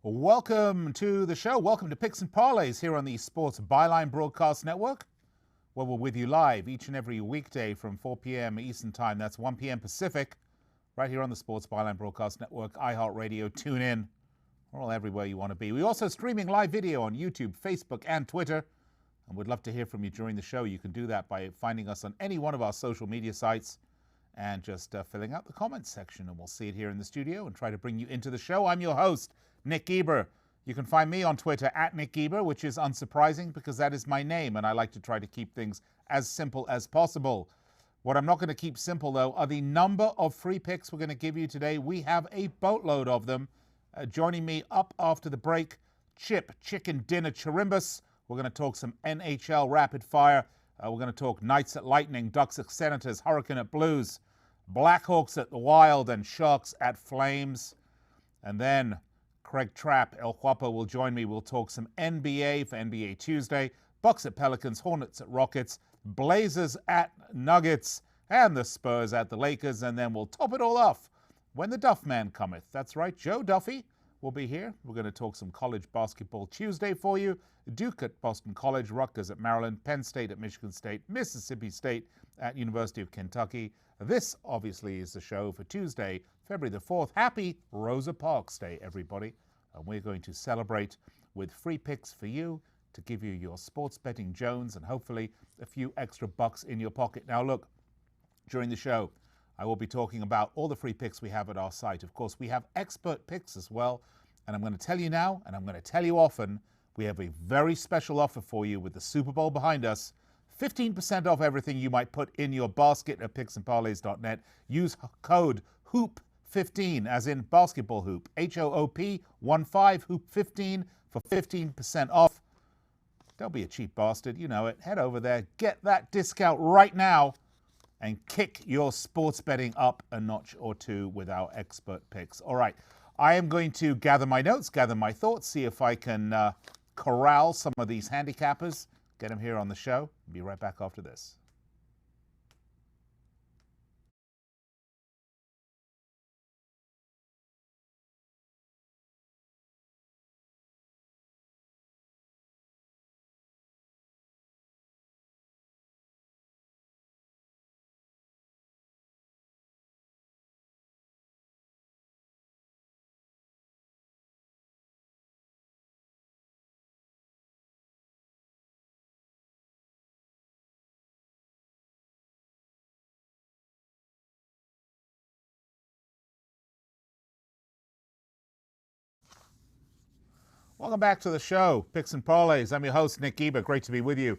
Welcome to the show. Welcome to Picks and Parlays here on the Sports Byline Broadcast Network, where we're with you live each and every weekday from 4 p.m. Eastern Time. That's 1 p.m. Pacific, right here on the Sports Byline Broadcast Network, iHeartRadio, TuneIn, or everywhere you want to be. We're also streaming live video on YouTube, Facebook, and Twitter, and we'd love to hear from you during the show. You can do that by finding us on any one of our social media sites and just filling out the comments section, and we'll see it here in the studio and try to bring you into the show. I'm your host, Nick Geber. You can find me on Twitter at Nick Geber, which is unsurprising because that is my name, and I like to try to keep things as simple as possible. What I'm not going to keep simple, though, are the number of free picks we're going to give you today. We have a boatload of them. Joining me up after the break, Chip Chirimbes. We're going to talk some NHL Rapid Fire. We're going to talk Knights at Lightning, Ducks at Senators, Hurricane at Blues, Blackhawks at the Wild, and Sharks at Flames. And then Craig Trapp, El Guapo, will join me. We'll talk some NBA for NBA Tuesday, Bucks at Pelicans, Hornets at Rockets, Blazers at Nuggets, and the Spurs at the Lakers. And then we'll top it all off when the Duff Man cometh. That's right, Joe Duffy will be here. We're going to talk some college basketball Tuesday for you. Duke at Boston College, Rutgers at Maryland, Penn State at Michigan State, Mississippi State at University of Kentucky. This, obviously, is the show for Tuesday, February the 4th. Happy Rosa Parks Day, everybody. And we're going to celebrate with free picks for you to give you your sports betting Jones and hopefully a few extra bucks in your pocket. Now, look, during the show, I will be talking about all the free picks we have at our site. Of course, we have expert picks as well. And I'm going to tell you now, and I'm going to tell you often, we have a very special offer for you with the Super Bowl behind us. 15% off everything you might put in your basket at picksandparlays.net. Use code HOOP15, as in basketball hoop, HOOP15, HOOP15 for 15% off. Don't be a cheap bastard, you know it. Head over there, get that discount right now, and kick your sports betting up a notch or two with our expert picks. All right, I am going to gather my notes, gather my thoughts, see if I can corral some of these handicappers, get them here on the show. Be right back after this. Welcome back to the show, Picks and Parlays. I'm your host, Nick Geber. Great to be with you.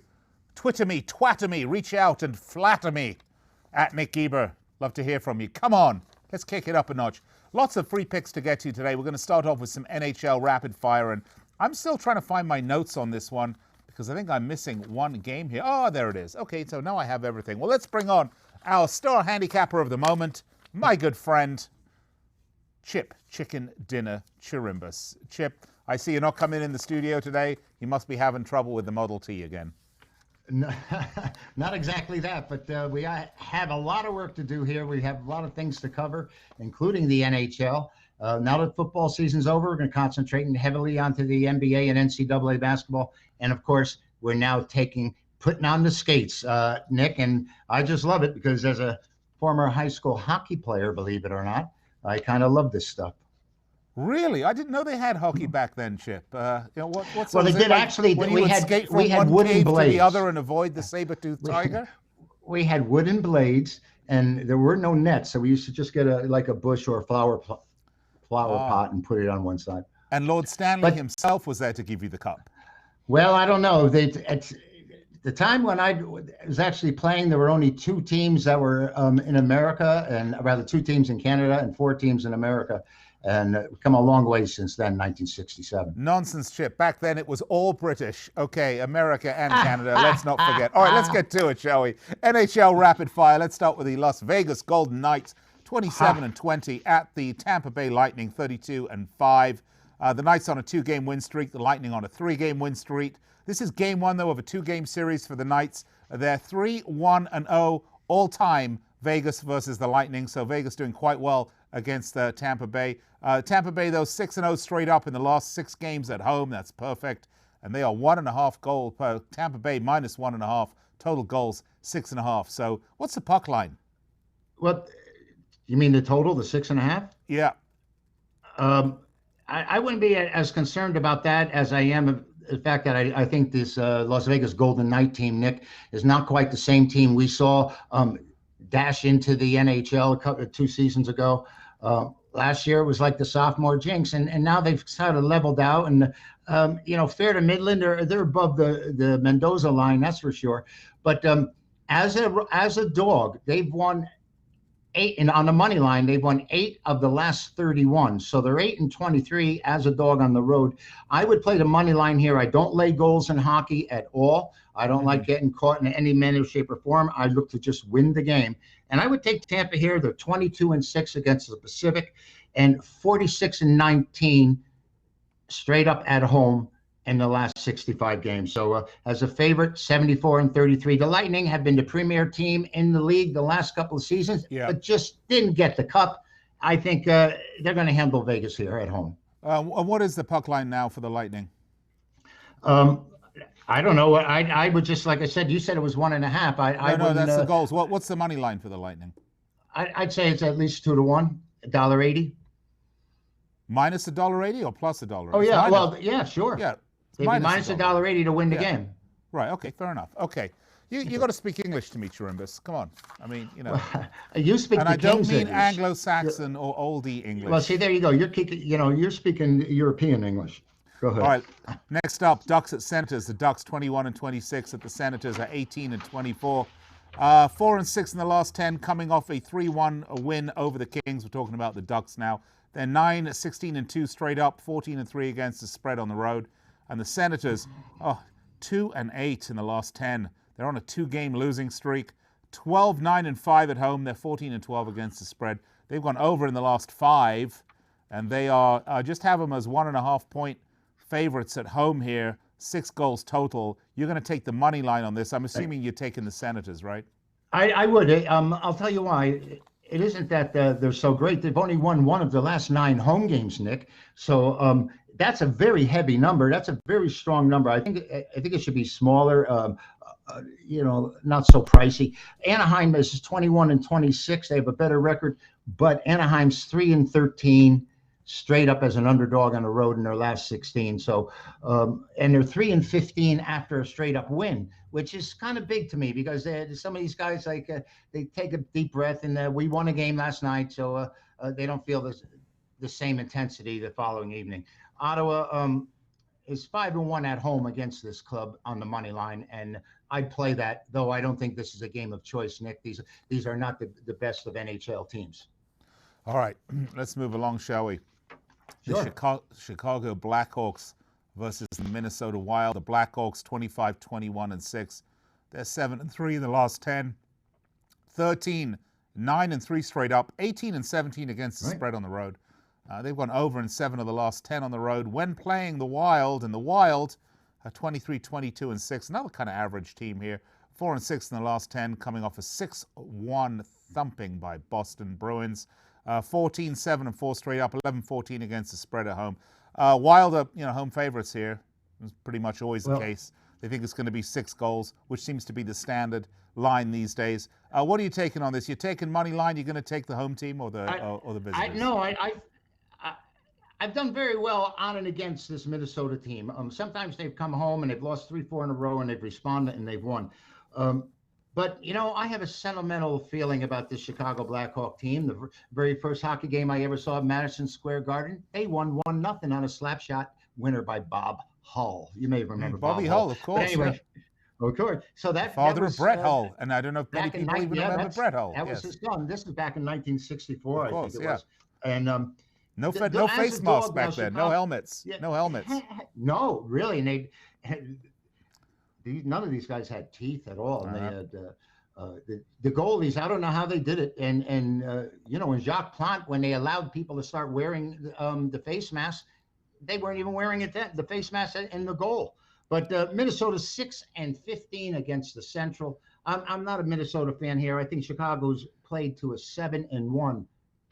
Twitter me, twatter me, reach out and flatter me at Nick Geber. Love to hear from you. Come on, let's kick it up a notch. Lots of free picks to get to today. We're going to start off with some NHL Rapid Fire, and I'm still trying to find my notes on this one because I think I'm missing one game here. Oh, there it is. Okay, so now I have everything. Well, let's bring on our star handicapper of the moment, my good friend, Chip Chirimbes. Chip, I see you're not coming in the studio today. You must be having trouble with the Model T again. No, not exactly that, but we have a lot of work to do here. We have a lot of things to cover, including the NHL. Now that football season's over, we're going to concentrate heavily onto the NBA and NCAA basketball. And, of course, we're now putting on the skates, Nick. And I just love it because as a former high school hockey player, believe it or not, I kind of love this stuff. Really? I didn't know they had hockey back then, Chip. What's well, they did like actually. when we you would had skate from we had one wooden cave blades to the other and avoid the saber-toothed tiger? We had wooden blades, and there were no nets, so we used to just get a bush or a flower pot and put it on one side. And Lord Stanley himself was there to give you the cup. Well, I don't know. At the time when I was actually playing, there were only 2 teams that were in America, and rather 2 teams in Canada and 4 teams in America. And we've come a long way since then, 1967. Nonsense, Chip. Back then it was all British. Okay, America and Canada. Let's not forget. All right, let's get to it, shall we? NHL Rapid Fire. Let's start with the Las Vegas Golden Knights, 27-20 at the Tampa Bay Lightning, 32-5. The Knights on a 2-game win streak. The Lightning on a 3-game win streak. This is game 1, though, of a 2-game series for the Knights. They're 3-1-0 all-time, Vegas versus the Lightning. So Vegas doing quite well against Tampa Bay. Tampa Bay, though, 6-0 straight up in the last 6 games at home. That's perfect. And they are 1.5 goal per Tampa Bay minus 1.5. Total goals, 6.5. So what's the puck line? What, you mean the total, the 6.5? Yeah. I wouldn't be as concerned about that as I am of the fact that I think this Las Vegas Golden Knight team, Nick, is not quite the same team we saw dash into the NHL 2 seasons ago. Last year it was like the sophomore jinx, and now they've sort of leveled out. And fair to Midland, they're above the Mendoza line, that's for sure. But as a dog, they've won 8, and on the money line, they've won 8 of the last 31. So they're 8-23 as a dog on the road. I would play the money line here. I don't lay goals in hockey at all. I don't like getting caught in any manner, shape, or form. I look to just win the game. And I would take Tampa here. They're 22-6 against the Pacific and 46-19 straight up at home in the last 65 games. So as a favorite, 74-33. The Lightning have been the premier team in the league the last couple of seasons, but just didn't get the cup. I think they're going to handle Vegas here at home. What is the puck line now for the Lightning? I don't know. I would just, like I said, you said it was 1.5. No, that's the goals. What's the money line for the Lightning? I'd say it's at least 2-1, $1.80. Minus $1.80 or plus $1.80? Oh yeah, well, yeah, sure. Yeah, they'd be minus $1.80 to win the game. Right. Okay. Fair enough. Okay. You got to speak English to me, Chirimbes. Come on. I mean, you speak. And the I don't King's mean English. Anglo-Saxon or oldie English. Well, see, there you go. You're speaking European English. Go ahead. All right. Next up, Ducks at Senators. The Ducks 21-26 at the Senators are 18-24. 4-6 in the last 10, coming off a 3-1 win over the Kings. We're talking about the Ducks now. They're 9-16-2 straight up, 14-3 against the spread on the road. And the Senators, 2-8 in the last 10. They're on a 2-game losing streak. 12-9-5 at home. They're 14-12 against the spread. They've gone over in the last 5, and they are just have them as 1.5 point favorites at home here. 6 goals total. You're going to take the money line on this. I'm assuming you're taking the Senators, right? I would. I'll tell you why. It isn't that they're so great. They've only won 1 of the last 9 home games, Nick. So that's a very heavy number. That's a very strong number. I think it should be smaller. Not so pricey. Anaheim is 21-26. They have a better record, but Anaheim's 3-13 straight up as an underdog on the road in their last 16. So, and they're 3-15 after a straight up win, which is kind of big to me because some of these guys they take a deep breath and we won a game last night, so they don't feel the same intensity the following evening. Ottawa is 5-1 at home against this club on the money line, and I'd play that, though I don't think this is a game of choice, Nick. These are not the best of NHL teams. All right, let's move along, shall we? Sure. The Chicago Blackhawks versus the Minnesota Wild. The Blackhawks 25-21-6. They're 7-3 in the last 10. 13-9-3 straight up. 18-17 against the spread on the road. They've gone over in 7 of the last 10 on the road when playing the Wild, and the Wild are 23-22-6. Another kind of average team here. 4-6 in the last 10, coming off a 6-1 thumping by Boston Bruins. 14-7-4 straight up, 11-14 against the spread at home. Wild are, home favorites here. It's pretty much always the case. They think it's going to be 6 goals, which seems to be the standard line these days. What are you taking on this? You're taking money line. You're going to take the home team or the visitors? I've done very well on and against this Minnesota team. Sometimes they've come home and they've lost 3-4 in a row and they've responded and they've won. But, I have a sentimental feeling about this Chicago Blackhawk team. The very first hockey game I ever saw at Madison Square Garden, they won 1-0 on a slap shot winner by Bob Hull. You may remember Bobby Hull, of course. But anyway, of course. So father of Brett Hull, and I don't know if many people even remember Brett Hull. That was his son. This was back in 1964, of course, I think it was. And no face masks back then. Chicago, no helmets. Yeah, no helmets. No, really. And none of these guys had teeth at all. And they had the goalies. I don't know how they did it. And when Jacques Plante, when they allowed people to start wearing the face mask, they weren't even wearing it then. The face mask in the goal. But Minnesota's 6-15 against the Central. I'm not a Minnesota fan here. I think Chicago's played to a 7-1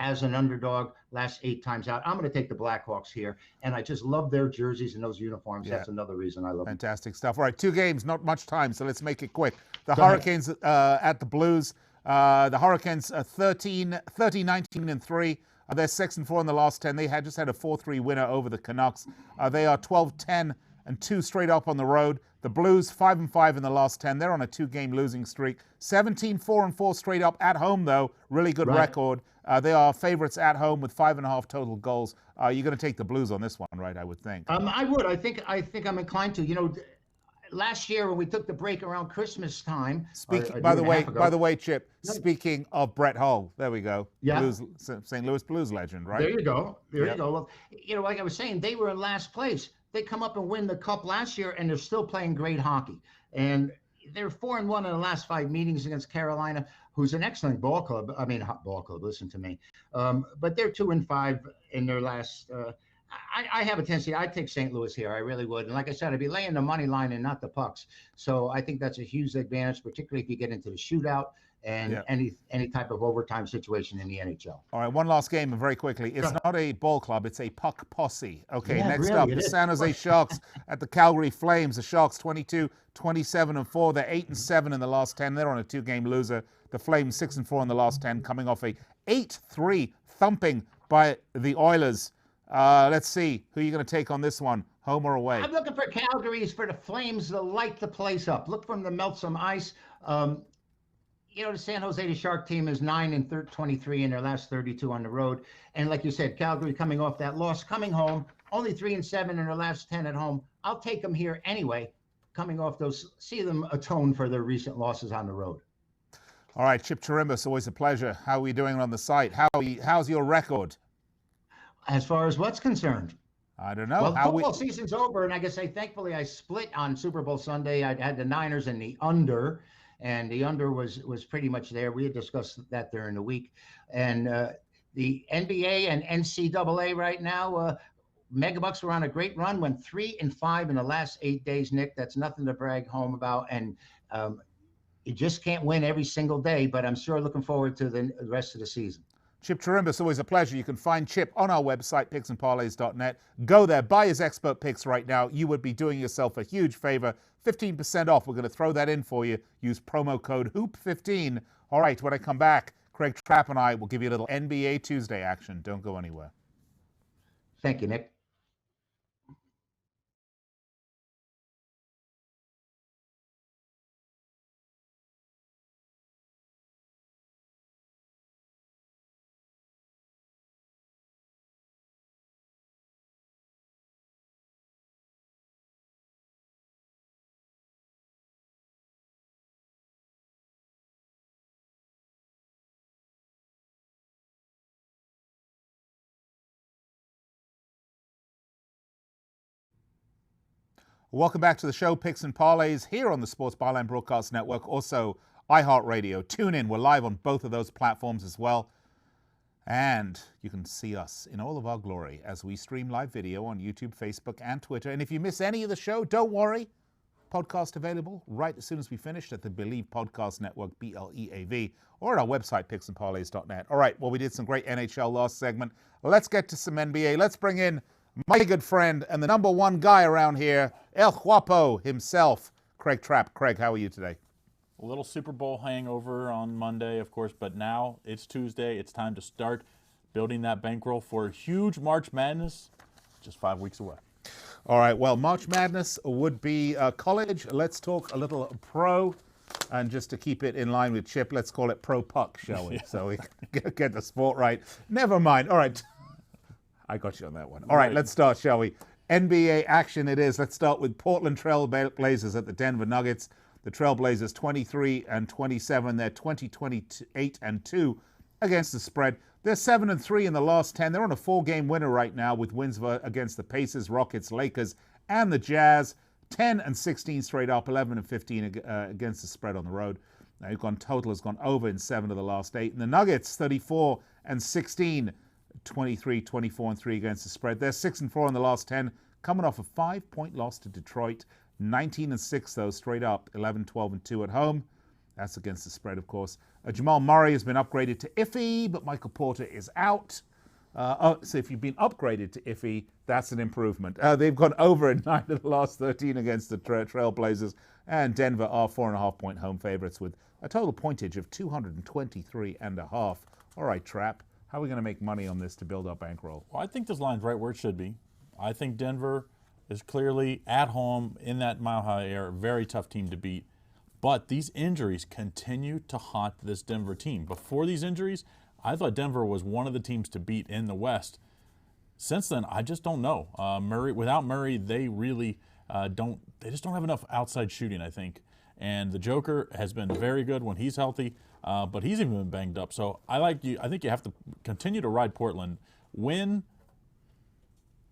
as an underdog last 8 times out. I'm going to take the Blackhawks here, and I just love their jerseys and those uniforms. Yeah. That's another reason I love them. Fantastic stuff. All right, 2 games, not much time, so let's make it quick. The Go ahead. Hurricanes at the Blues. The Hurricanes 13, 19, and 3. They're 6-4 in the last 10. They just had a 4-3 winner over the Canucks. They are 12-10 and 2 straight up on the road. The Blues 5-5 in the last 10. They're on a 2-game losing streak. 17-4 and 4 straight up at home, though. Really good record. They are favorites at home with 5.5 total goals. You're going to take the Blues on this one, right? I would think. I would. I think I'm inclined to. You know, last year when we took the break around Christmas time. By the way, Chip. Speaking of Brett Hull, there we go. Yeah. Blues, St. Louis Blues legend, right? There you go. There you go. Well, you know, like I was saying, they were in last place. They come up and win the cup last year, and they're still playing great hockey. And they're 4-1 in the last 5 meetings against Carolina, who's an excellent ball club. I mean, ball club. Listen to me. But they're 2-5 in their last. I have a tendency. I'd take St. Louis here. I really would. And like I said, I'd be laying the money line and not the pucks. So I think that's a huge advantage, particularly if you get into the shootout and any type of overtime situation in the NHL. All right, one last game, and very quickly. It's not a ball club, it's a puck posse. Okay, next really, up, the San Jose Sharks at the Calgary Flames. The Sharks 22, 27 and 4. They're 8-7 in the last 10. They're on a 2-game loser. The Flames 6-4 in the last 10, coming off a 8-3 thumping by the Oilers. Let's see who you're going to take on this one, home or away. I'm looking for Calgary's for the Flames to light the place up. Look for them to melt some ice. You know, the San Jose Shark team is 9-23 in their last 32 on the road. And like you said, Calgary coming off that loss, coming home, only 3-7 in their last 10 at home. I'll take them here anyway, coming off those, see them atone for their recent losses on the road. All right, Chip Chirimbes, always a pleasure. How are we doing on the site? How's your record? As far as what's concerned? I don't know. Well, football season's over, and I guess thankfully I split on Super Bowl Sunday. I had the Niners and the under. And the under was pretty much there. We had discussed that during the week. And the NBA and NCAA right now, Megabucks were on a great run, went 3-5 in the last 8 days, Nick. That's nothing to brag home about. And you just can't win every single day, but I'm sure looking forward to the rest of the season. Chip Chirimbes, always a pleasure. You can find Chip on our website, picksandparlays.net. Go there, buy his expert picks right now. You would be doing yourself a huge favor. 15% off. We're going to throw that in for you. Use promo code HOOP15. All right, when I come back, Craig Trapp and I will give you a little NBA Tuesday action. Don't go anywhere. Thank you, Nick. Welcome back to the show, Picks and Parlays, here on the Sports Byline Broadcast Network, also iHeartRadio. Tune in. We're live on both of those platforms as well. And you can see us in all of our glory as we stream live video on YouTube, Facebook, and Twitter. And if you miss any of the show, don't worry. Podcast available right as soon as we finish at the Believe Podcast Network, BLEAV, or at our website, picksandparlays.net. All right, well, we did some great NHL last segment. Let's get to some NBA. Let's bring in my good friend and the number one guy around here, El Guapo himself, Craig Trapp. Craig, how are you today? A little Super Bowl hangover on Monday, of course, but now it's Tuesday. It's time to start building that bankroll for huge March Madness, just 5 weeks away. All right, well, March Madness would be college. Let's talk a little pro. And just to keep it in line with Chip, let's call it pro puck, shall we? So we get the sport right. Never mind. All right. I got you on that one. All right, let's start, shall we? NBA action it is. Let's start with Portland Trail Blazers at the Denver Nuggets. The Trailblazers 23-27. They're 20-28-2 against the spread. They're 7-3 in the last 10. They're on a 4-game winner right now with wins against the Pacers, Rockets, Lakers, and the Jazz. 10-16 straight up, 11-15 against the spread on the road. Now total has gone over in 7 of the last 8. And the Nuggets 34-16. 23, 24-3 against the spread. They're 6-4 in the last 10, coming off a 5-point loss to Detroit. 19-6 though, straight up. 11, 12, and 2 at home. That's against the spread, of course. Jamal Murray has been upgraded to iffy, but Michael Porter is out. So if you've been upgraded to iffy, that's an improvement. They've gone over in 9 of the last 13 against the Trailblazers, and Denver are 4.5-point home favorites with a total pointage of 223.5. All right, Trap, how are we going to make money on this to build our bankroll? Well, I think this line's right where it should be. I think Denver is clearly at home in that Mile High air, very tough team to beat. But these injuries continue to haunt this Denver team. Before these injuries, I thought Denver was one of the teams to beat in the West. Since then, I just don't know. Without Murray, they really they just don't have enough outside shooting, I think. And the Joker has been very good when he's healthy, but he's even been banged up. So I think you have to continue to ride Portland. When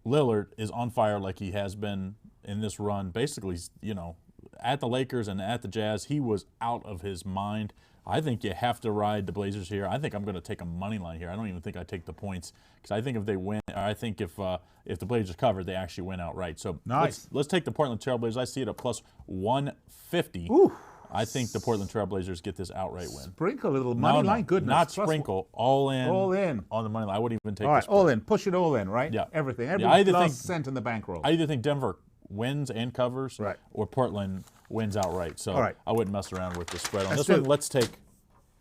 Lillard is on fire like he has been in this run, basically, at the Lakers and at the Jazz, he was out of his mind. I think you have to ride the Blazers here. I think I'm going to take a money line here. I don't even think I take the points because I think if they win, or I think if the Blazers cover, they actually win outright. So nice. Let's take the Portland Trailblazers. I see it at plus 150. Ooh. I think the Portland Trailblazers get this outright win. Sprinkle a little money line, goodness. Not sprinkle, all in. All in. On the money line. I wouldn't even take all right, the spread. all in. Push it all in, right? Yeah. Everything. Yeah, Every last cent in the bankroll. I either think Denver wins and covers, right, or Portland wins outright. So all right. I wouldn't mess around with the spread on this one. Let's take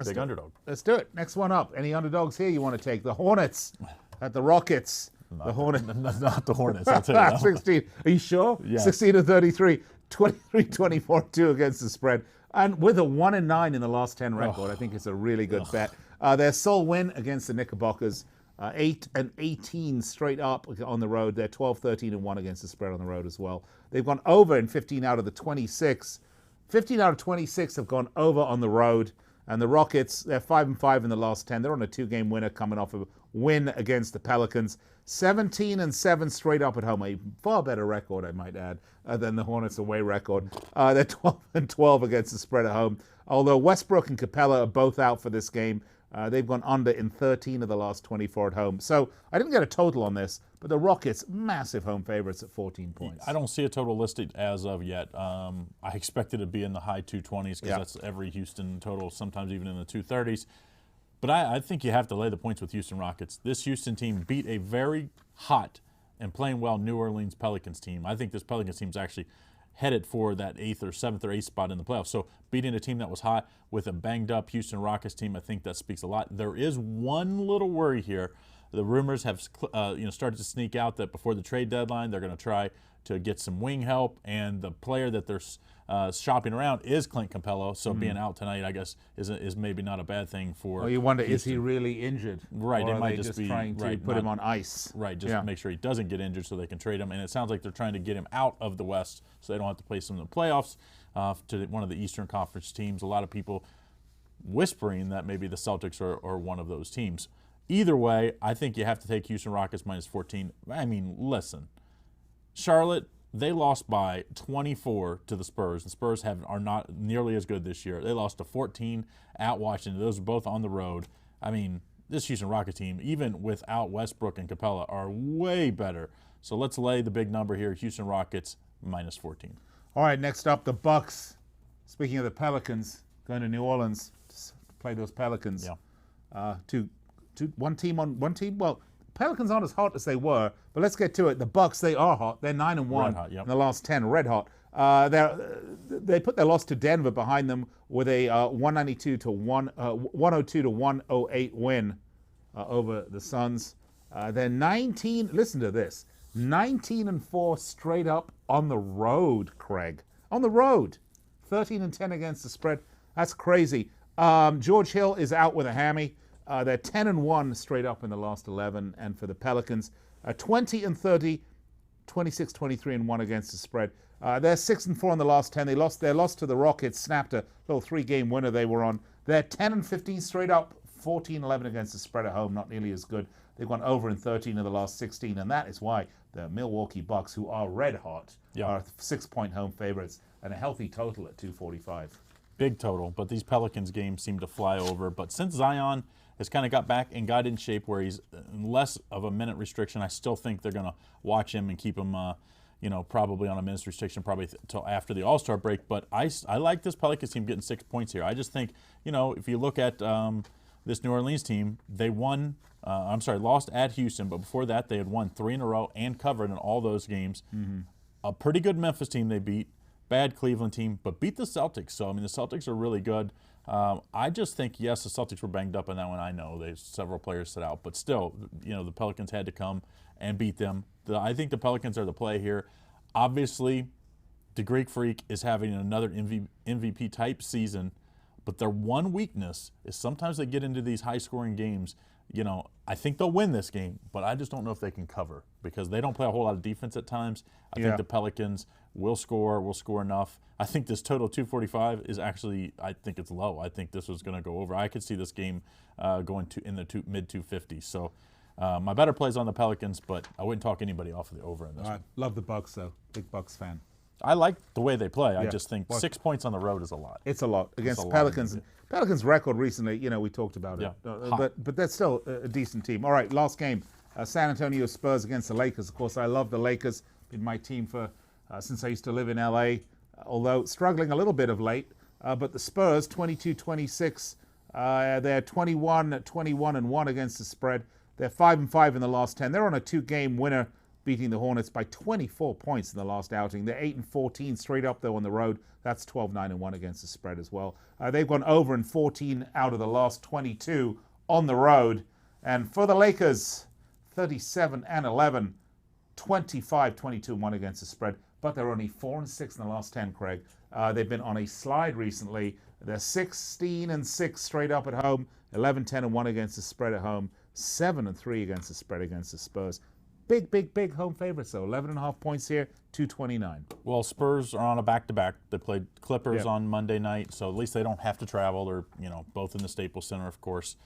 big underdog. Let's do it. Next one up. Any underdogs here you want to take? The Hornets at the Rockets. The Hornets. Not the Hornets. I'll tell you 16. Are you sure? Yeah. 16-33. 23-24-2 against the spread. And with a 1-9 in the last 10 record, I think it's a really good bet. Their sole win against the Knickerbockers, 8-18 straight up on the road. They're 12-13-1 against the spread on the road as well. They've gone over in 15 out of the 26. 15 out of 26 have gone over on the road. And the Rockets, they're 5-5 in the last 10. They're on a 2-game winner coming off a win against the Pelicans. 17-7 straight up at home. A far better record, I might add, than the Hornets away record. They're 12-12 against the spread at home. Although Westbrook and Capella are both out for this game, they've gone under in 13 of the last 24 at home. So I didn't get a total on this, but the Rockets, massive home favorites at 14 points. I don't see a total listed as of yet. I expect it to be in the high 220s because that's every Houston total, sometimes even in the 230s. But I think you have to lay the points with Houston Rockets. This Houston team beat a very hot and playing well New Orleans Pelicans team. I think this Pelicans team is actually headed for that 8th or 7th or 8th spot in the playoffs. So beating a team that was hot with a banged-up Houston Rockets team, I think that speaks a lot. There is one little worry here. The rumors have started to sneak out that before the trade deadline, they're going to try to get some wing help, and the player that they're shopping around is Clint Capella. So being out tonight, I guess, is maybe not a bad thing for. Oh, you wonder, Houston. is he really injured? Right, or it might are they just be trying to put him on ice. Right, just to make sure he doesn't get injured so they can trade him. And it sounds like they're trying to get him out of the West so they don't have to play some of the playoffs to one of the Eastern Conference teams. A lot of people whispering that maybe the Celtics are one of those teams. Either way, I think you have to take Houston Rockets minus 14. I mean, listen, Charlotte, they lost by 24 to the Spurs. The Spurs are not nearly as good this year. They lost to 14 at Washington. Those are both on the road. I mean, this Houston Rockets team, even without Westbrook and Capella, are way better. So let's lay the big number here. Houston Rockets minus 14. All right, next up, the Bucks. Speaking of the Pelicans, going to New Orleans to play those Pelicans. Yeah. One team. Well, Pelicans aren't as hot as they were, but let's get to it. The Bucks, they are hot. They're 9-1 in the last 10, red hot. They put their loss to Denver behind them with a 102 to 108 win over the Suns. They're 19. Listen to this: 19-4 straight up on the road. Craig, on the road, 13-10 against the spread. That's crazy. George Hill is out with a hammy. They're 10-1 straight up in the last 11. And for the Pelicans, 20-30, 26-23-1 against the spread. They're 6-4 in the last 10. They lost their loss to the Rockets, snapped a little 3-game winner they were on. They're 10-15 straight up, 14-11 against the spread at home, not nearly as good. They've gone over in 13 of the last 16, and that is why the Milwaukee Bucks, who are red hot, are 6-point home favorites and a healthy total at 245. Big total, but these Pelicans games seem to fly over. But since Zion has kind of got back and got in shape where he's less of a minute restriction, I still think they're going to watch him and keep him probably on a minutes restriction, probably until after the All-Star break. But I like this Pelicans team getting 6 points here. I just think, if you look at this New Orleans team, they lost at Houston, but before that they had won 3 in a row and covered in all those games. Mm-hmm. A pretty good Memphis team they beat, bad Cleveland team, but beat the Celtics. So, the Celtics are really good. I just think, yes, the Celtics were banged up in that one. I know there's several players sit out, but still, the Pelicans had to come and beat them. I think the Pelicans are the play here. Obviously, the Greek Freak is having another MVP type season, but their one weakness is sometimes they get into these high-scoring games. I think they'll win this game, but I just don't know if they can cover because they don't play a whole lot of defense at times. I think the Pelicans will score enough. I think this total 245 is actually, I think it's low. I think this was going to go over. I could see this game going in the mid-250s. So my better play is on the Pelicans, but I wouldn't talk anybody off of the over in this one. Love the Bucks, though. Big Bucks fan. I like the way they play. I just think 6 points on the road is a lot. It's a lot against the Pelicans. Pelicans' record recently, we talked about it. But that's still a decent team. All right, last game. San Antonio Spurs against the Lakers. Of course, I love the Lakers. Been my team since I used to live in L.A., although struggling a little bit of late. But the Spurs, 22-26. They're 21-1 against the spread. They're 5-5 in the last 10. They're on a 2-game winner, beating the Hornets by 24 points in the last outing. They're 8-14 straight up, though, on the road. That's 12-9-1 against the spread as well. They've gone over in 14 out of the last 22 on the road. And for the Lakers, 37-11, 25-22-1 against the spread. But they're only 4-6 in the last 10, Craig. They've been on a slide recently. They're 16-6 straight up at home, 11-10-1 against the spread at home, 7-3 against the spread against the Spurs. Big home favorites, though. 11.5 points here, 229. Well, Spurs are on a back-to-back. They played Clippers on Monday night, so at least they don't have to travel. They're, both in the Staples Center, of course.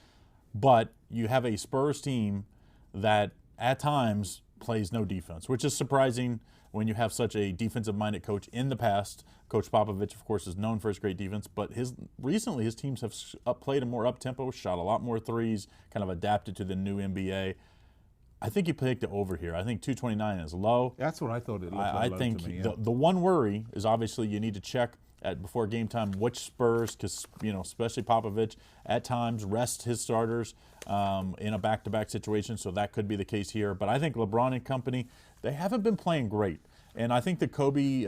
But you have a Spurs team that at times plays no defense, which is surprising when you have such a defensive-minded coach in the past. Coach Popovich, of course, is known for his great defense, but recently his teams have played a more up-tempo, shot a lot more threes, kind of adapted to the new NBA. I think you picked the over here. I think 229 is low. That's what I thought it looked like. I think to me, the one worry is obviously you need to check before game time which Spurs, because especially Popovich at times rests his starters in a back-to-back situation, so that could be the case here. But I think LeBron and company, they haven't been playing great. And I think the Kobe,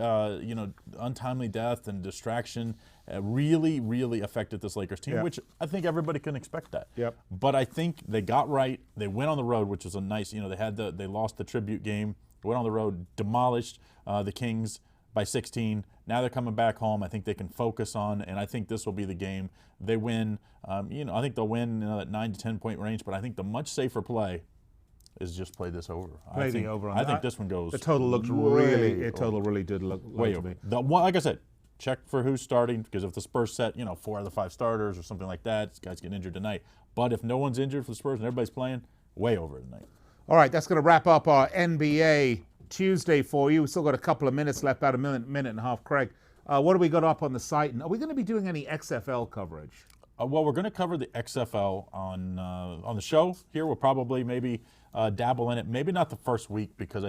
untimely death and distraction really affected this Lakers team, which I think everybody can expect that. Yep. But I think they got right. They went on the road, which was a nice, they lost the tribute game, went on the road, demolished the Kings by 16. Now they're coming back home. I think they can focus on, and I think this will be the game. They win, I think they'll win in that 9 to 10 point range, but I think the much safer play is just play this over. I think this one goes. The total looked really did look way over. Like I said, check for who's starting, because if the Spurs set 4 out of the 5 starters or something like that, this guy's getting injured tonight. But if no one's injured for the Spurs and everybody's playing, way over tonight. All right, that's going to wrap up our NBA Tuesday for you. We've still got a couple of minutes left, about a minute and a half. Craig, what do we got up on the site? And are we going to be doing any XFL coverage? Well, we're going to cover the XFL on the show here. We'll probably maybe dabble in it. Maybe not the first week, because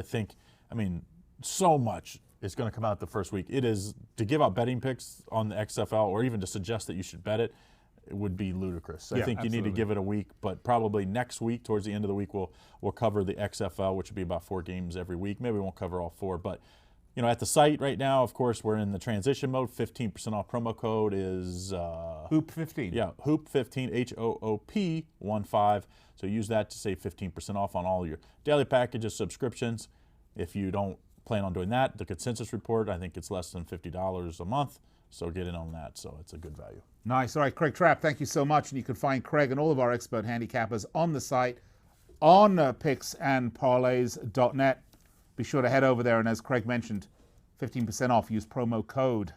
so much is going to come out the first week. It is to give out betting picks on the XFL, or even to suggest that you should bet it. It would be ludicrous. I think you need to give it a week, but probably next week, towards the end of the week, we'll cover the XFL, which will be about 4 games every week. Maybe we won't cover all 4, but at the site right now, of course, we're in the transition mode. 15% off promo code is Hoop15. Yeah, Hoop15, HOOP15. So use that to save 15% off on all your daily packages, subscriptions. If you don't plan on doing that, the consensus report, I think it's less than $50 a month. So get in on that. So it's a good value. Nice. All right, Craig Trapp, thank you so much. And you can find Craig and all of our expert handicappers on the site on picksandparlays.net. Be sure to head over there, and as Craig mentioned, 15% off. Use promo code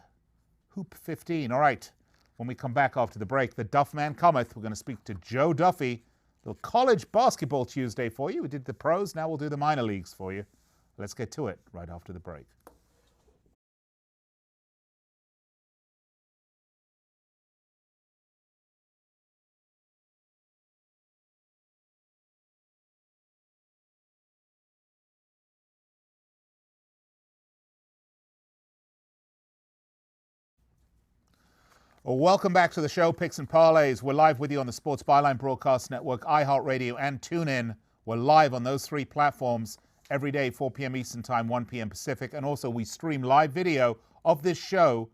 Hoop15. All right, when we come back after the break, the Duff Man cometh. We're going to speak to Joe Duffy. A little college basketball Tuesday for you. We did the pros, now we'll do the minor leagues for you. Let's get to it right after the break. Well, welcome back to the show, Picks and Parlays. We're live with you on the Sports Byline Broadcast Network, iHeartRadio, and TuneIn. We're live on those three platforms every day, 4 p.m. Eastern Time, 1 p.m. Pacific. And also, we stream live video of this show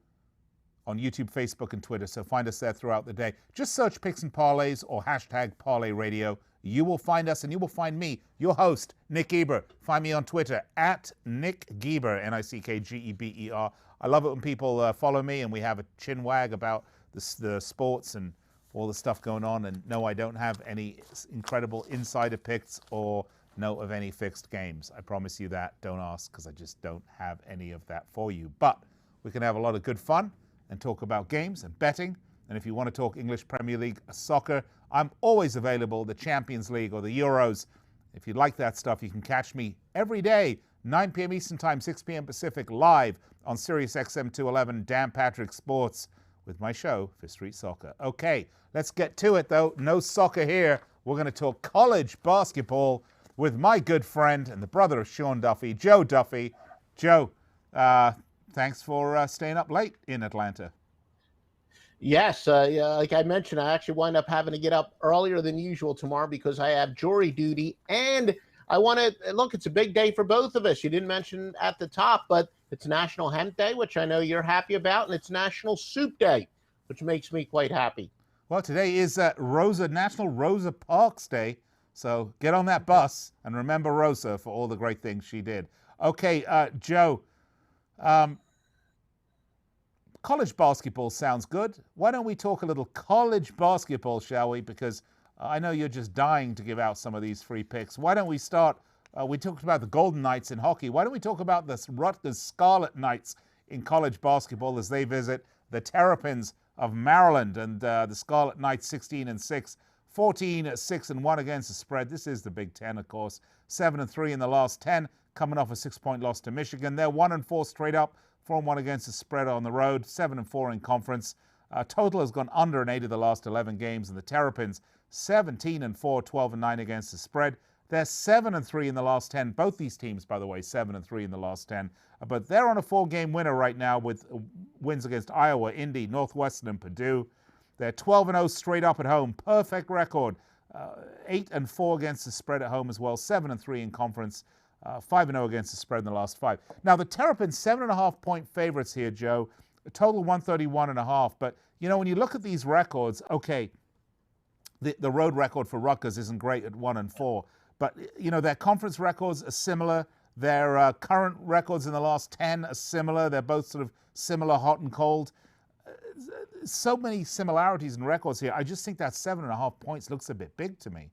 on YouTube, Facebook, and Twitter. So find us there throughout the day. Just search Picks and Parlays or hashtag Parlay Radio. You will find us and you will find me, your host, Nick Geber. Find me on Twitter at Nick Geber, Nickgeber. I love it when people follow me and we have a chin wag about the sports and all the stuff going on. And no, I don't have any incredible insider picks or know of any fixed games. I promise you that. Don't ask, because I just don't have any of that for you. But we can have a lot of good fun and talk about games and betting. And if you want to talk English Premier League soccer, I'm always available, the Champions League or the Euros. If you like that stuff, you can catch me every day, 9 p.m. Eastern Time, 6 p.m. Pacific, live on Sirius XM 211, Dan Patrick Sports, with my show, Fifth Street Soccer. Okay, let's get to it, though. No soccer here. We're going to talk college basketball with my good friend and the brother of Sean Duffy, Joe Duffy. Joe, thanks for staying up late in Atlanta. Yes, like I mentioned, I actually wind up having to get up earlier than usual tomorrow because I have jury duty, and I want to look. It's a big day for both of us. You didn't mention at the top, but it's National Hemp Day, which I know you're happy about, and it's National Soup Day, which makes me quite happy. Well, today is National Rosa Parks Day, so get on that bus and remember Rosa for all the great things she did. Okay, Joe. College basketball sounds good. Why don't we talk a little college basketball, shall we? Because I know you're just dying to give out some of these free picks. Why don't we start? We talked about the Golden Knights in hockey. Why don't we talk about the Rutgers Scarlet Knights in college basketball as they visit the Terrapins of Maryland, and the Scarlet Knights 16-6, 14-6-1 against the spread. This is the Big Ten, of course. 7-3 in the last 10, coming off a 6-point loss to Michigan. They're 1-4 straight up. 4-1 against the spread on the road, 7-4 in conference. Total has gone under in 8 of the last 11 games, and the Terrapins 17-4, 12-9 against the spread. They're 7-3 in the last 10. Both these teams, by the way, 7-3 in the last 10. But they're on a 4-game winner right now with wins against Iowa, Indy, Northwestern, and Purdue. They're 12-0 straight up at home, perfect record. 8-4 against the spread at home as well, 7-3 in conference. 5-0 against the spread in the last 5. Now, the Terrapins, 7.5-point favorites here, Joe. A total 131.5. But, you know, when you look at these records, okay, the road record for Rutgers isn't great at 1-4. But, you know, their conference records are similar. Their current records in the last 10 are similar. They're both sort of similar, hot and cold. So many similarities in records here. I just think that 7.5 points looks a bit big to me.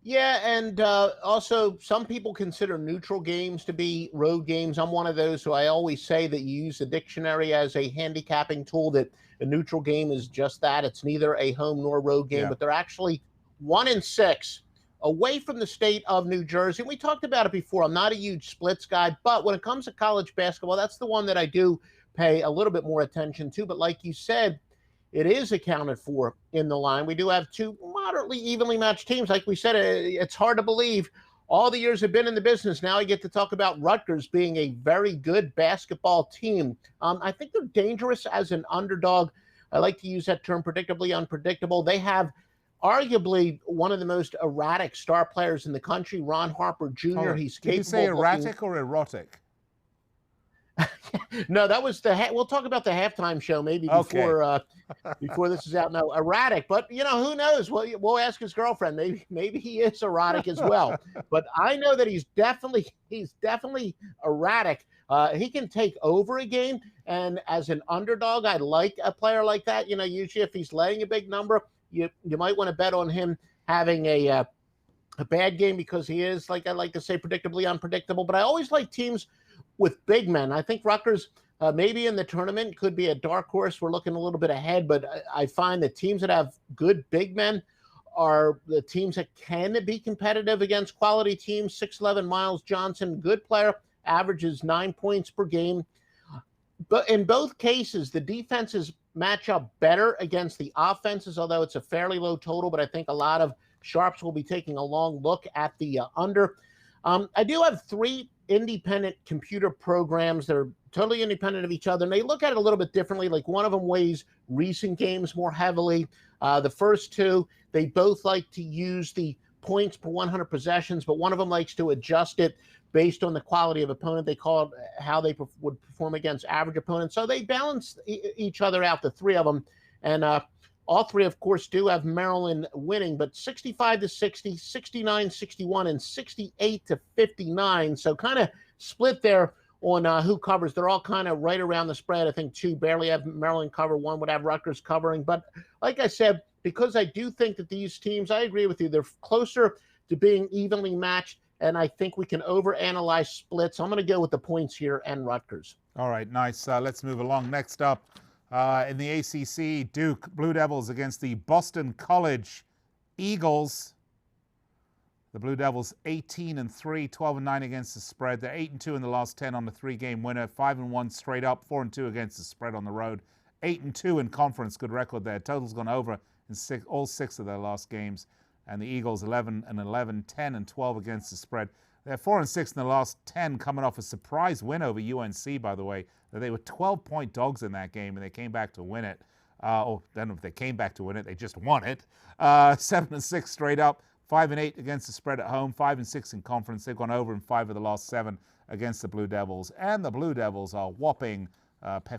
Yeah, and also some people consider neutral games to be road games. I'm one of those who I always say that you use the dictionary as a handicapping tool, that a neutral game is just that. It's neither a home nor road game, but they're actually 1-6 away from the state of New Jersey. And we talked about it before. I'm not a huge splits guy, but when it comes to college basketball, that's the one that I do pay a little bit more attention to. But like you said, it is accounted for in the line. We do have two moderately evenly matched teams. Like we said, it's hard to believe all the years I've been in the business. Now I get to talk about Rutgers being a very good basketball team. I think they're dangerous as an underdog. I like to use that term, predictably unpredictable. They have arguably one of the most erratic star players in the country, Ron Harper Jr. He's capable. Did you say erratic or erotic? No, that was we'll talk about the halftime show maybe before before this is out. No, erratic, but you know, who knows? We'll ask his girlfriend. Maybe he is erratic as well. But I know that he's definitely erratic. He can take over a game, and as an underdog, I like a player like that. You know, usually if he's laying a big number, you might want to bet on him having a bad game, because he is, like I like to say, predictably unpredictable. But I always like teams with big men. I think Rutgers maybe in the tournament could be a dark horse. We're looking a little bit ahead, but I find that teams that have good big men are the teams that can be competitive against quality teams. 6'11" Miles Johnson, good player, averages 9 points per game. But in both cases, the defenses match up better against the offenses, although it's a fairly low total. But I think a lot of sharps will be taking a long look at the under. I do have three independent computer programs. They're totally independent of each other, and they look at it a little bit differently. Like one of them weighs recent games more heavily. The first two, they both like to use the points per 100 possessions, but one of them likes to adjust it based on the quality of opponent. They call it how they would perform against average opponents. So they balance each other out, the three of them. And all three, of course, do have Maryland winning, but 65-60, 69-61, and 68-59. So kind of split there on who covers. They're all kind of right around the spread. I think two barely have Maryland cover. One would have Rutgers covering. But like I said, because I do think that these teams, I agree with you, they're closer to being evenly matched, and I think we can overanalyze splits. I'm going to go with the points here and Rutgers. All right, nice. Let's move along. Next up, in the ACC, Duke Blue Devils against the Boston College Eagles. The Blue Devils 18-3, 12-9 against the spread. They're 8-2 in the last 10 on the 3-game winner, 5-1 straight up, 4-2 against the spread on the road, 8-2 in conference. Good record there. Total's gone over in all 6 of their last games. And the Eagles 11-11, 10-12 against the spread. They're 4-6 in the last 10, coming off a surprise win over UNC, by the way. They were 12-point dogs in that game, and they came back to win it. Then if they came back to win it, they just won it. 7-6 straight up, 5-8 against the spread at home, 5-6 in conference. They've gone over in 5 of the last 7 against the Blue Devils. And the Blue Devils are whopping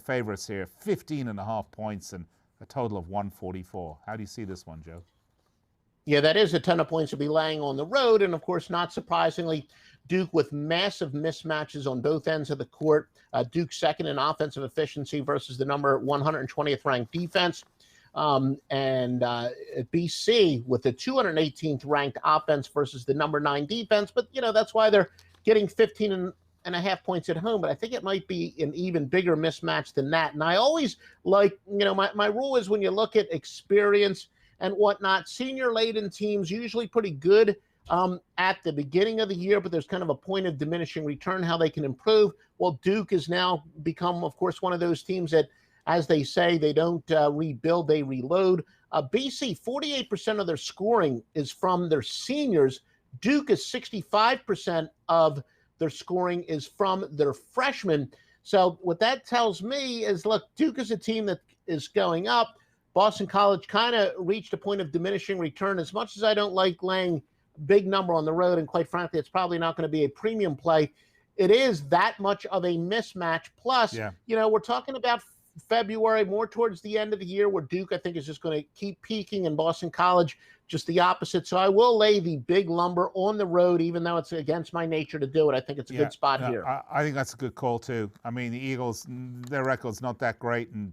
favorites here, 15.5 points and a total of 144. How do you see this one, Joe? Yeah, that is a ton of points to be laying on the road. And, of course, not surprisingly, Duke with massive mismatches on both ends of the court. Duke second in offensive efficiency versus the number 120th ranked defense. And BC with the 218th ranked offense versus the number 9 defense. But, you know, that's why they're getting 15.5 points at home. But I think it might be an even bigger mismatch than that. And I always like, you know, my rule is when you look at experience and whatnot, senior-laden teams usually pretty good at the beginning of the year, but there's kind of a point of diminishing return, how they can improve. Well, Duke has now become, of course, one of those teams that, as they say, they don't rebuild, they reload. BC, 48% of their scoring is from their seniors. Duke is 65% of their scoring is from their freshmen. So what that tells me is, look, Duke is a team that is going up. Boston College kind of reached a point of diminishing return. As much as I don't like laying big number on the road, and quite frankly, it's probably not going to be a premium play, it is that much of a mismatch. Plus, you know, we're talking about February, more towards the end of the year, where Duke, I think, is just going to keep peaking, and Boston College just the opposite. So I will lay the big lumber on the road, even though it's against my nature to do it. I think it's a good spot here. I think that's a good call, too. I mean, the Eagles, their record's not that great, and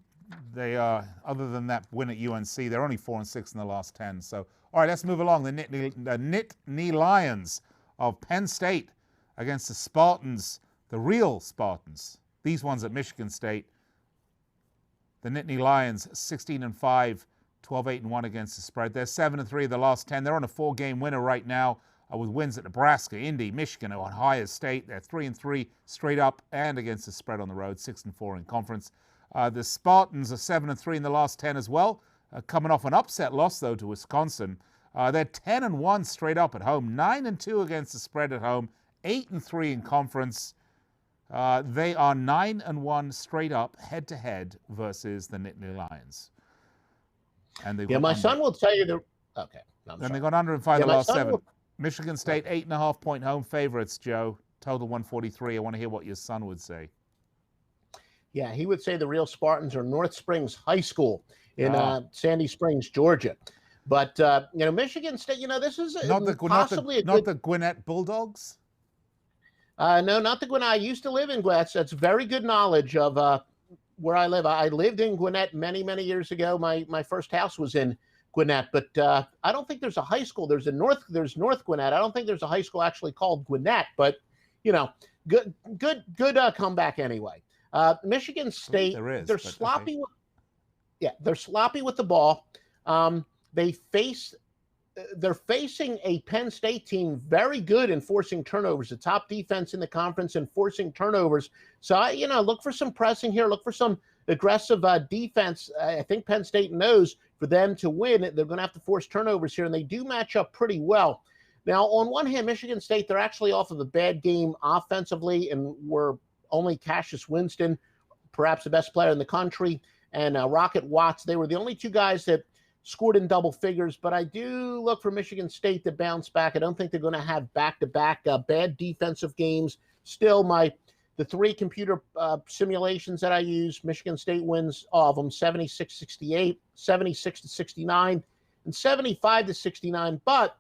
they are, other than that win at UNC, they're only 4-6 in the last 10. So, all right, let's move along. The Nittany Lions of Penn State against the Spartans, the real Spartans. These ones at Michigan State. The Nittany Lions, 16-5, 12-8-1 against the spread. They're 7-3 of the last 10. They're on a 4-game winner right now with wins at Nebraska, Indy, Michigan, Ohio State. They're 3-3 straight up and against the spread on the road, 6-4 in conference. The Spartans are 7-3 in the last 10 as well, coming off an upset loss, though, to Wisconsin. They're 10-1 straight up at home, 9-2 against the spread at home, 8-3 in conference. They are 9-1 straight up, head-to-head versus the Nittany Lions. And my son will tell you okay. Then they got under in 5 of the last 7. Michigan State, 8.5-point home favorites, Joe. Total 143. I want to hear what your son would say. Yeah, he would say the real Spartans are North Springs High School in Sandy Springs, Georgia. But, you know, Michigan State, you know, this is possibly not the Gwinnett Bulldogs? No, not the Gwinnett. I used to live in Gwinnett. That's very good knowledge of where I live. I lived in Gwinnett many, many years ago. My first house was in Gwinnett, but I don't think there's a high school. There's North Gwinnett. I don't think there's a high school actually called Gwinnett, but, you know, good comeback anyway. Michigan State, they're sloppy. They're sloppy with the ball. They're facing a Penn State team very good in forcing turnovers, the top defense in the conference in forcing turnovers. So, look for some pressing here. Look for some aggressive defense. I think Penn State knows for them to win, they're going to have to force turnovers here, and they do match up pretty well. Now, on one hand, Michigan State, they're actually off of a bad game offensively, and were only Cassius Winston, perhaps the best player in the country, and Rocket Watts. They were the only two guys that scored in double figures, but I do look for Michigan State to bounce back. I don't think they're going to have back-to-back bad defensive games. Still, the three computer simulations that I use, Michigan State wins all of them, 76-68, 76-69, and 75-69. But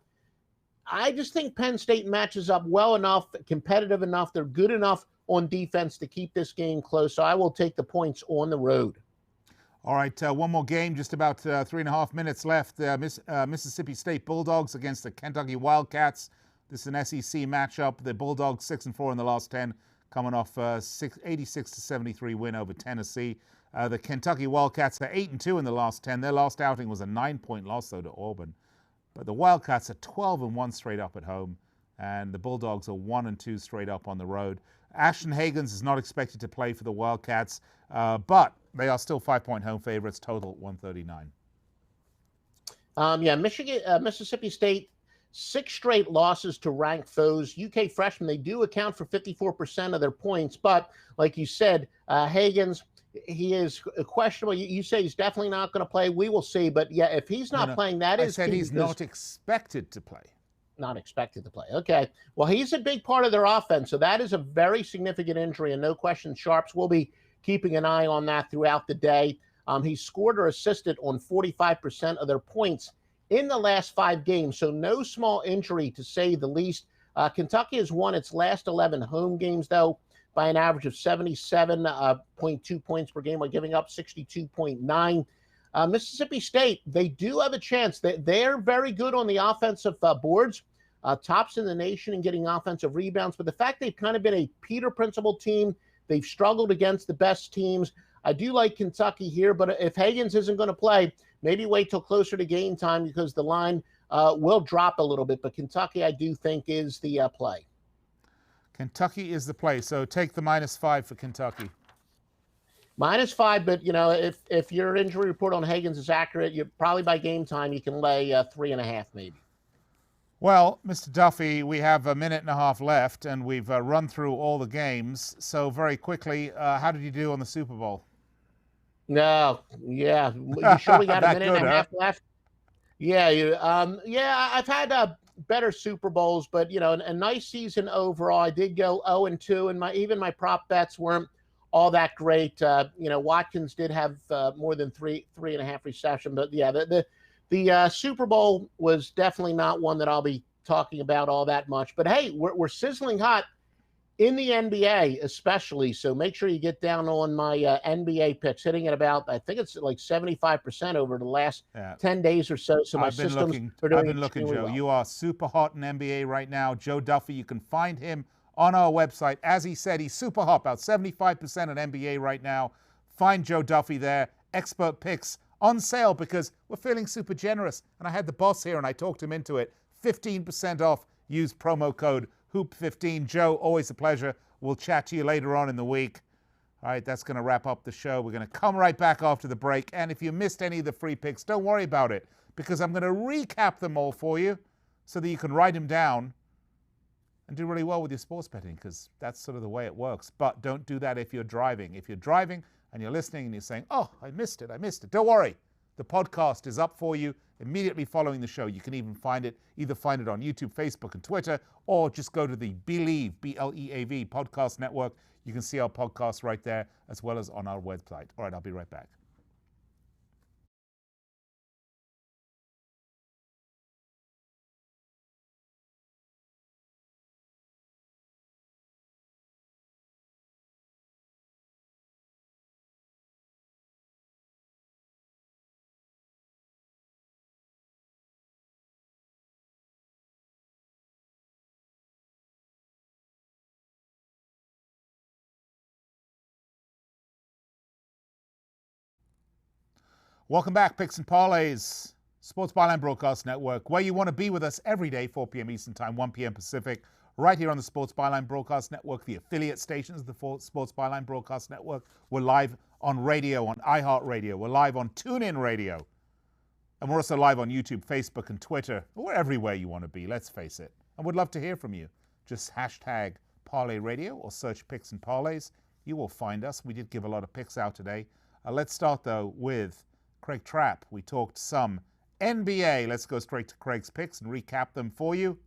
I just think Penn State matches up well enough, competitive enough. They're good enough on defense to keep this game close. So I will take the points on the road. All right, one more game, just about 3.5 minutes left. Mississippi State Bulldogs against the Kentucky Wildcats. This is an SEC matchup. The Bulldogs 6-4 in the last 10, coming off 86-73 win over Tennessee. The Kentucky Wildcats are 8-2 in the last 10. Their last outing was a 9-point loss, though, to Auburn. But the Wildcats are 12-1 straight up at home, and the Bulldogs are 1-2 straight up on the road. Ashton Hagans is not expected to play for the Wildcats, but they are still 5-point home favorites, total 139. Mississippi State, 6 straight losses to ranked foes. UK freshmen, they do account for 54% of their points, but like you said, Hagans, he is questionable. You say he's definitely not going to play. We will see. But yeah, if he's not playing, that is. I said he's not expected to play. Not expected to play. Okay. Well, he's a big part of their offense. So that is a very significant injury. And no question, Sharps will be keeping an eye on that throughout the day. He scored or assisted on 45% of their points in the last 5 games. So no small injury, to say the least. Kentucky has won its last 11 home games, though, by an average of 77.2 points per game, while giving up 62.9. Mississippi State, they do have a chance. They're very good on the offensive boards, tops in the nation in getting offensive rebounds. But the fact they've kind of been a Peter Principle team, they've struggled against the best teams. I do like Kentucky here, but if Hagans isn't going to play, maybe wait till closer to game time, because the line will drop a little bit. But Kentucky, I do think, is the play. Kentucky is the play, so take the -5 for Kentucky. -5, but if your injury report on Hagans is accurate, you probably by game time you can lay 3.5 maybe. Well, Mr. Duffy, we have a minute and a half left, and we've run through all the games. So very quickly, how did you do on the Super Bowl? No, yeah, you sure we got a minute and a half left? Yeah, I've had better Super Bowls, but a nice season overall. I did go 0-2, and even my prop bets weren't all that great. Watkins did have more than 3.5 reception, but yeah, the Super Bowl was definitely not one that I'll be talking about all that much. But hey, we're sizzling hot in the NBA, especially. So make sure you get down on my NBA picks, hitting at about, I think it's like 75% over the last 10 days or so. So I've been looking, Joe. Well. You are super hot in NBA right now. Joe Duffy, you can find him on our website. As he said, he's super hot, about 75% in NBA right now. Find Joe Duffy there. Expert picks on sale because we're feeling super generous. And I had the boss here and I talked him into it. 15% off. Use promo code Hoop15. Joe, always a pleasure. We'll chat to you later on in the week. All right, that's going to wrap up the show. We're going to come right back after the break. And if you missed any of the free picks, don't worry about it, because I'm going to recap them all for you so that you can write them down and do really well with your sports betting, because that's sort of the way it works. But don't do that if you're driving. If you're driving and you're listening and you're saying, oh, I missed it. Don't worry. The podcast is up for you immediately following the show. You can even find it on YouTube, Facebook, and Twitter, or just go to the Believe, B-L-E-A-V, podcast network. You can see our podcast right there, as well as on our website. All right, I'll be right back. Welcome back, Picks and Parlays, Sports Byline Broadcast Network, where you want to be with us every day, 4 p.m. Eastern Time, 1 p.m. Pacific, right here on the Sports Byline Broadcast Network, the affiliate stations of the Sports Byline Broadcast Network. We're live on radio, on iHeartRadio. We're live on TuneIn Radio. And we're also live on YouTube, Facebook, and Twitter. We're everywhere you want to be, let's face it. And we'd love to hear from you. Just hashtag Parlay Radio or search Picks and Parlays. You will find us. We did give a lot of picks out today. Let's start, though, with Craig Trapp. We talked some NBA. Let's go straight to Craig's picks and recap them for you.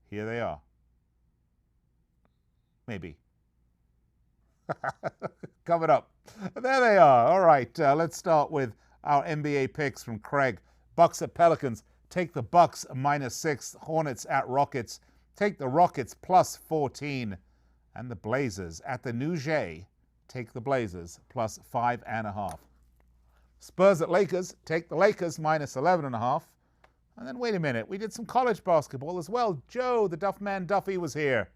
Here they are. Maybe. Coming up. There they are. All right, let's start with our NBA picks from Craig. Bucks at Pelicans. Take the Bucks -6. Hornets at Rockets. Take the Rockets +14. And the Blazers at the New Jay. Take the Blazers +5.5. Spurs at Lakers. Take the Lakers -11.5. And then wait a minute. We did some college basketball as well. Joe, the Duffman Duffy, was here.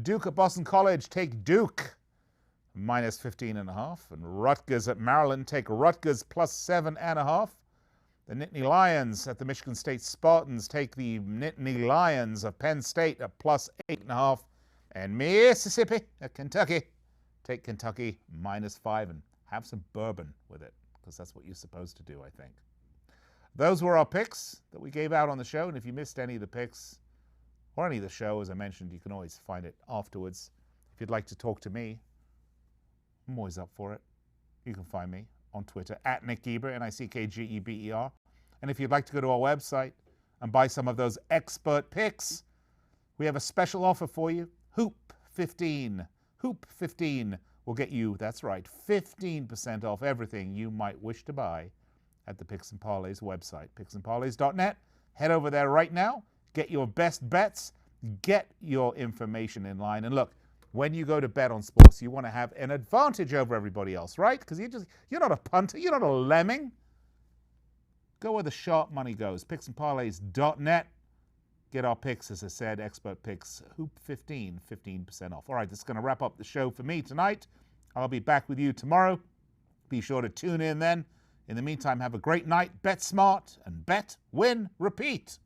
Duke at Boston College. Take Duke -15.5. And Rutgers at Maryland. Take Rutgers +7.5. The Nittany Lions at the Michigan State Spartans. Take the Nittany Lions of Penn State at +8.5. And Mississippi at Kentucky. Take Kentucky -5 and have some bourbon with it, because that's what you're supposed to do, I think. Those were our picks that we gave out on the show. And if you missed any of the picks or any of the show, as I mentioned, you can always find it afterwards. If you'd like to talk to me, I'm always up for it. You can find me on Twitter at Nick Geber, Nickgeber. And if you'd like to go to our website and buy some of those expert picks, we have a special offer for you. Hoop 15. Hoop 15 will get you, that's right, 15% off everything you might wish to buy at the Picks and Parlays website, picksandparlays.net. Head over there right now. Get your best bets. Get your information in line. And look, when you go to bet on sports, you want to have an advantage over everybody else, right? Because you're not a punter. You're not a lemming. Go where the sharp money goes. Picksandparlays.net. Get our picks, as I said, expert picks. Hoop 15, 15% off. All right, this is going to wrap up the show for me tonight. I'll be back with you tomorrow. Be sure to tune in then. In the meantime, have a great night. Bet smart and bet, win, repeat.